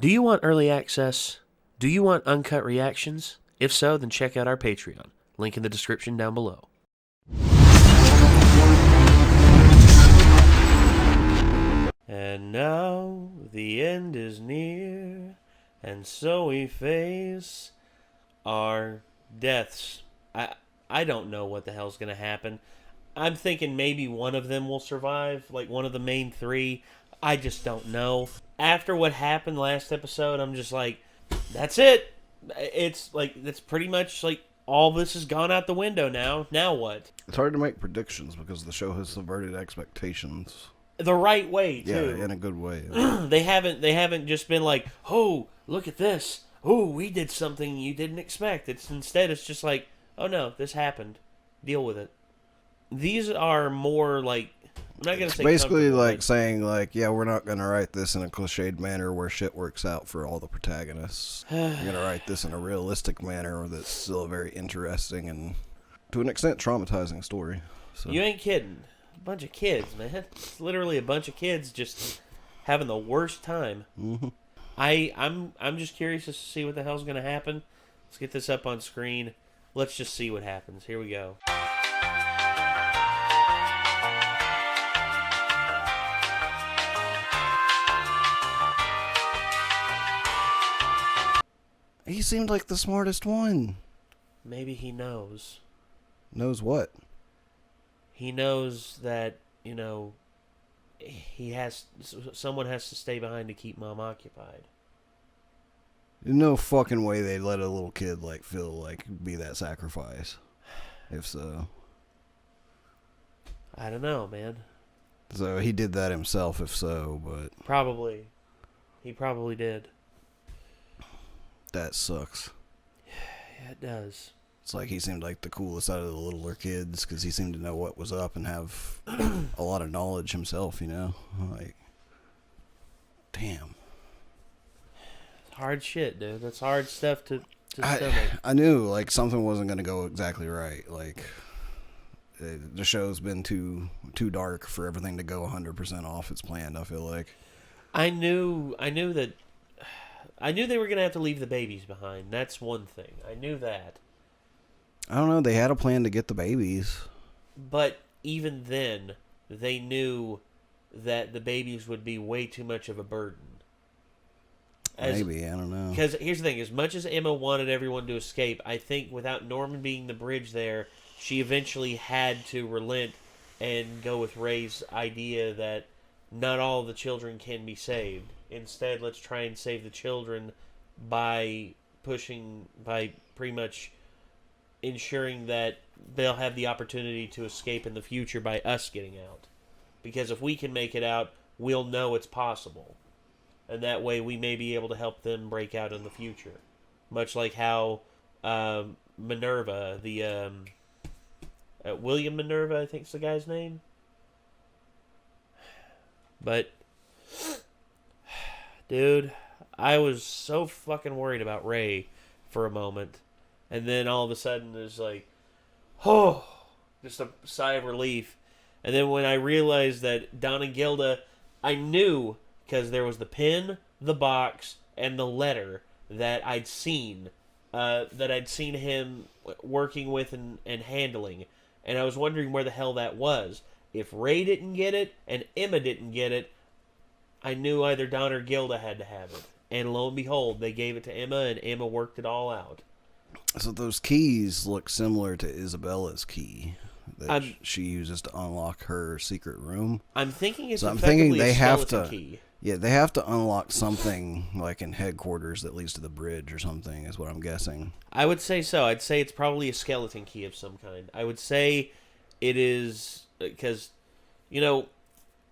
Do you want early access? Do you want uncut reactions? If so, then check out our Patreon. Link in the description down below. And now the end is near, and so we face our deaths. I don't know what the hell's going to happen. I'm thinking maybe one of them will survive, like one of the main three. I just don't know. After what happened last episode, I'm just like, that's it. It's like, that's pretty much like all this has gone out the window now. Now what? It's hard to make predictions because the show has subverted expectations. The right way, too. Yeah, in a good way. They haven't just been like, oh, look at this. Oh, we did something you didn't expect. Instead, it's just like, oh no, this happened. Deal with it. These are more like, I'm not going to say basically like saying like, yeah, we're not going to write this in a cliched manner where shit works out for all the protagonists. We're going to write this in a realistic manner that's still a very interesting and, to an extent, traumatizing story. So. You ain't kidding. A bunch of kids, man. It's literally a bunch of kids just having the worst time. Mm-hmm. I'm just curious to see what the hell's going to happen. Let's get this up on screen. Let's just see what happens. Here we go. He seemed like the smartest one. Maybe he knows. Knows what? He knows that, someone has to stay behind to keep Mom occupied. There's no fucking way they'd let a little kid be that sacrifice. If so. I don't know, man. So he did that himself, if so, but... Probably. He probably did. That sucks. Yeah, it does. It's like he seemed like the coolest out of the littler kids because he seemed to know what was up and have a lot of knowledge himself, Like, damn. Hard shit, dude. That's hard stuff to stomach. I knew, like, something wasn't going to go exactly right. Like, the show's been too dark for everything to go 100% off its planned, I feel like. I knew they were going to have to leave the babies behind. That's one thing. I knew that. I don't know. They had a plan to get the babies. But even then, they knew that the babies would be way too much of a burden. Maybe. I don't know. Because here's the thing. As much as Emma wanted everyone to escape, I think without Norman being the bridge there, she eventually had to relent and go with Ray's idea that not all the children can be saved. Instead, let's try and save the children by pretty much ensuring that they'll have the opportunity to escape in the future by us getting out. Because if we can make it out, we'll know it's possible. And that way we may be able to help them break out in the future. Much like how Minerva, William Minerva, I think is the guy's name. But, dude, I was so fucking worried about Ray for a moment. And then all of a sudden there's like, oh, just a sigh of relief. And then when I realized that Don and Gilda, I knew because there was the pin, the box, and the letter that I'd seen him working with and handling. And I was wondering where the hell that was. If Ray didn't get it and Emma didn't get it, I knew either Don or Gilda had to have it. And lo and behold, they gave it to Emma, and Emma worked it all out. So those keys look similar to Isabella's key that she uses to unlock her secret room. I'm thinking it's effectively a skeleton key. Yeah, they have to unlock something like in headquarters that leads to the bridge or something, is what I'm guessing. I would say so. I'd say it's probably a skeleton key of some kind. I would say it is because,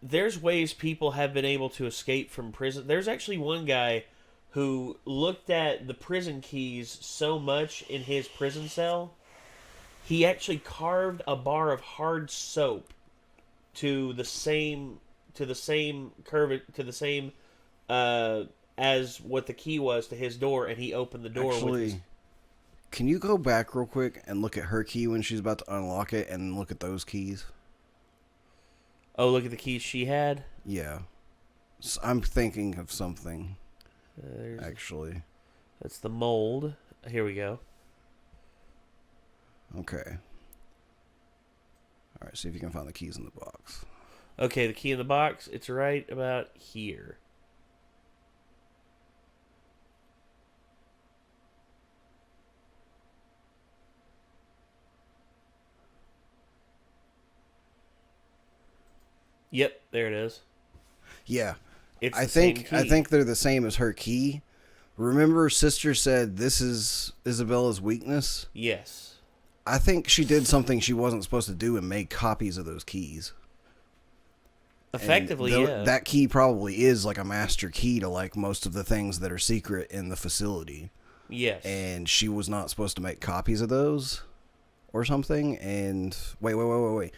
there's ways people have been able to escape from prison. There's actually one guy who looked at the prison keys so much in his prison cell, he actually carved a bar of hard soap to the same as what the key was to his door, and he opened the door. Actually, can you go back real quick and look at her key when she's about to unlock it, and look at those keys? Oh, look at the keys she had? Yeah. So I'm thinking of something. actually. That's the mold. Here we go. Okay. All right, see if you can find the keys in the box. Okay, the key in the box, it's right about here. Yep, there it is. Yeah. It's I the same think key. I think they're the same as her key. Remember, Sister said this is Isabella's weakness? Yes. I think she did something she wasn't supposed to do and made copies of those keys. Effectively, yeah. That key probably is like a master key to like most of the things that are secret in the facility. Yes. And she was not supposed to make copies of those or something. And wait.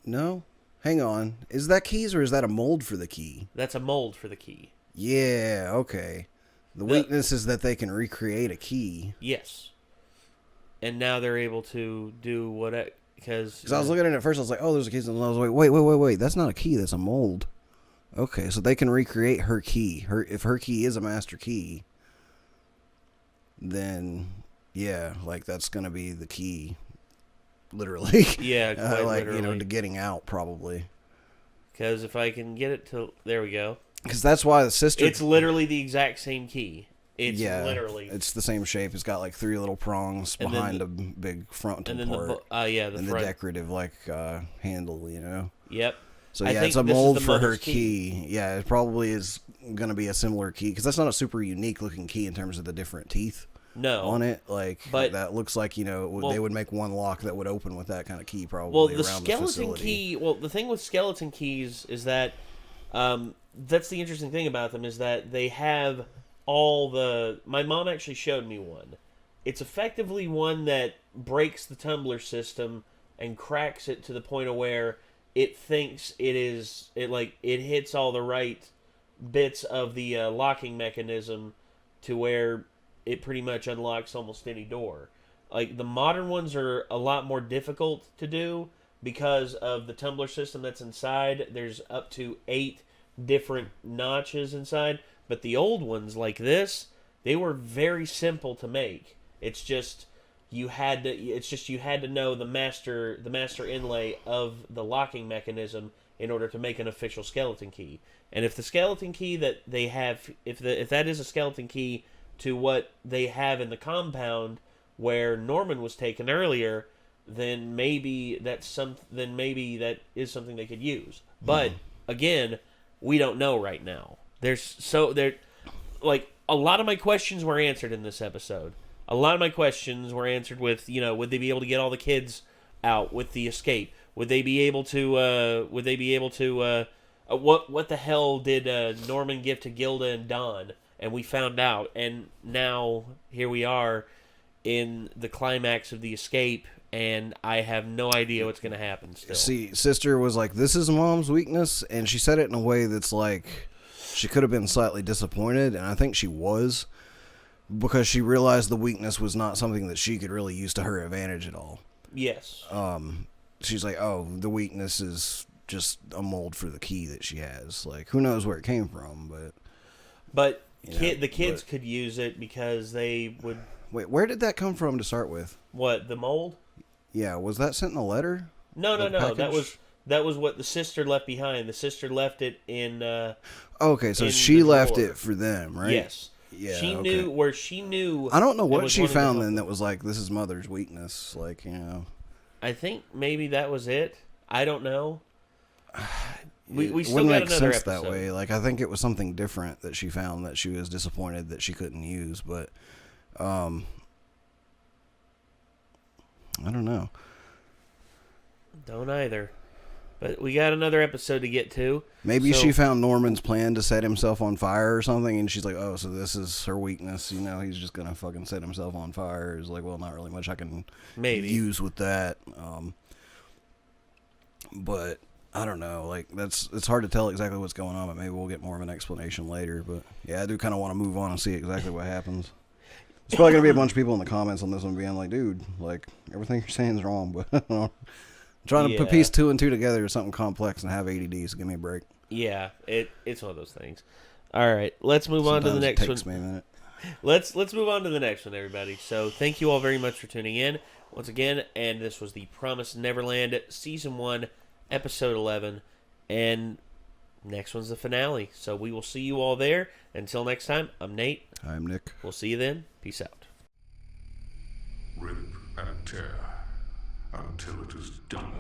No? Hang on. Is that keys or is that a mold for the key? That's a mold for the key. Yeah, okay. The weakness is that they can recreate a key. Yes. And now they're able to do what... Because I was looking at it at first, I was like, oh, there's a key. And I was like, wait. That's not a key. That's a mold. Okay, so they can recreate her key. If her key is a master key, then, yeah, like, that's going to be the key. Literally. Yeah, quite like, literally. to getting out, probably. Because if I can get it to... There we go. Because that's why the sister... It's literally the exact same key. It's literally... It's the same shape. It's got, like, 3 little prongs behind a big frontal part. The and front. the decorative, like, handle, Yep. So, yeah, it's a mold for her key. Yeah, it probably is going to be a similar key. Because that's not a super unique-looking key in terms of the different teeth. No. On it, but that looks like, they would make one lock that would open with that kind of key probably well, around the the skeleton facility. key, the thing with skeleton keys is that, that's the interesting thing about them, is that they have all the... My mom actually showed me one. It's effectively one that breaks the tumbler system and cracks it to the point of where it thinks it hits all the right bits of the locking mechanism to where it pretty much unlocks almost any door. Like, the modern ones are a lot more difficult to do because of the tumbler system that's inside. There's up to 8 different notches inside. But the old ones, like this, they were very simple to make. It's just you had to know the master inlay of the locking mechanism in order to make an official skeleton key. And if the skeleton key that they have, if that is a skeleton key to what they have in the compound where Norman was taken earlier, then maybe that is something they could use. But again, we don't know right now. Like, a lot of my questions were answered in this episode. A lot of my questions were answered with, would they be able to get all the kids out with the escape? Would they be able to? What the hell did Norman give to Gilda and Don? And we found out, and now here we are in the climax of the escape, and I have no idea what's going to happen still. See, Sister was like, this is Mom's weakness, and she said it in a way that's like, she could have been slightly disappointed, and I think she was, because she realized the weakness was not something that she could really use to her advantage at all. Yes. She's like, oh, the weakness is just a mold for the key that she has. Like, who knows where it came from, But the kids could use it because they would... Wait, where did that come from to start with? What, the mold? Yeah, was that sent in a letter? No. That was what the sister left behind. The sister left it in... okay, so she left it for them, right? Yes. Yeah, she knew where she knew... I don't know what she found then that was like, this is Mother's weakness. Like, I think maybe that was it. I don't know. We still wouldn't got make another sense episode. that way. Like, I think it was something different that she found that she was disappointed that she couldn't use, but I don't know. Don't either. But we got another episode to get to. Maybe she found Norman's plan to set himself on fire or something, and she's like, oh, so this is her weakness. He's just going to fucking set himself on fire. It's like, well, not really much I can use with that. But I don't know. Like, it's hard to tell exactly what's going on, but maybe we'll get more of an explanation later. But yeah, I do kind of want to move on and see exactly what happens. There's probably going to be a bunch of people in the comments on this one being like, dude, like, everything you're saying is wrong, but I don't know. I'm trying to put piece 2 and 2 together to something complex and have ADD, so give me a break. Yeah, it's one of those things. All right, let's move on to the next one. Sometimes it takes me a minute. let's move on to the next one, everybody. So thank you all very much for tuning in once again. And this was the Promised Neverland Season 1, Episode 11. And next one's the finale. So we will see you all there. Until next time, I'm Nate. I'm Nick. We'll see you then. Peace out. Rip and tear until it is done.